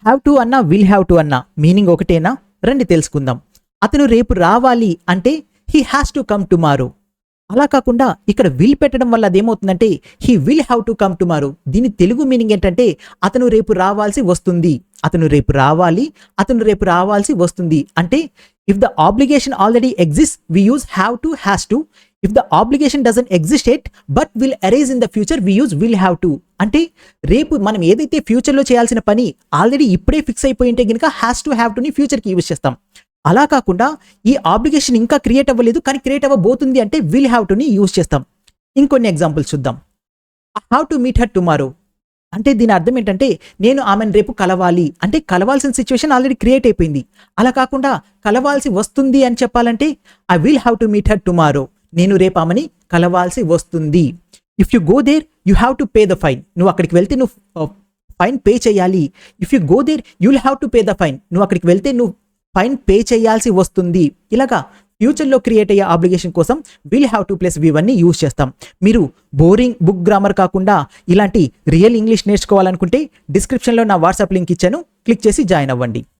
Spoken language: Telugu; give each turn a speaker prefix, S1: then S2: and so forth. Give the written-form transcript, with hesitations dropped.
S1: హ్యావ్ టు అన్నా విల్ హ్యావ్ టు అన్నా మీనింగ్ ఒకటేనా? రండి తెలుసుకుందాం. అతను రేపు రావాలి అంటే he has to come tomorrow. అలా కాకుండా ఇక్కడ విల్ పెట్టడం వల్ల అదేమవుతుందంటే he will have to come tomorrow. దీని తెలుగు మీనింగ్ ఏంటంటే అతను రేపు రావాల్సి వస్తుంది. అతను రేపు రావాలి, అతను రేపు రావాల్సి వస్తుంది. అంటే if the obligation already exist we use have to, has to. If the obligation doesn't exist at but will arise in the future we use will have to. అంటే రేపు మనం ఏదైతే ఫ్యూచర్లో చేయాల్సిన పని ఆల్రెడీ ఇప్పుడే ఫిక్స్ అయిపోయి ఉంటే కనుక హ్యాస్ టు, హ్యావ్ టుని ఫ్యూచర్కి యూజ్ చేస్తాం. అలా కాకుండా ఈ ఆబ్లిగేషన్ ఇంకా క్రియేట్ అవ్వలేదు కానీ క్రియేట్ అవ్వబోతుంది అంటే విల్ హ్యావ్ టుని యూజ్ చేస్తాం. ఇంకొన్ని ఎగ్జాంపుల్స్ చూద్దాం. Have to meet her tomorrow అంటే దీని అర్థం ఏంటంటే నేను ఆమెను రేపు కలవాలి. అంటే కలవాల్సిన సిచ్యువేషన్ ఆల్రెడీ క్రియేట్ అయిపోయింది. అలా కాకుండా కలవాల్సి వస్తుంది అని చెప్పాలంటే I will have to meet her tomorrow. నేను రేపు ఆమెని కలవాల్సి వస్తుంది. If you go there you have to pay the fine. నువ్వు అక్కడికి వెళ్తే నువ్వు ఫైన్ పే చేయాలి. If you go there you will have to pay the fine. నువ్వు అక్కడికి వెళ్తే నువ్వు ఫైన్ పే చేయాల్సి వస్తుంది. ఇలాగా ఫ్యూచర్లో క్రియేట్ అయ్యే ఆబ్లిగేషన్ కోసం విల్ హ్యావ్ టు ప్లస్ వి1ని యూజ్ చేస్తాం. మీరు బోరింగ్ బుక్ గ్రామర్ కాకుండా ఇలాంటి రియల్ ఇంగ్లీష్ నేర్చుకోవాలనుకుంటే డిస్క్రిప్షన్లో నా వాట్సాప్ లింక్ ఇచ్చాను, క్లిక్ చేసి జాయిన్ అవ్వండి.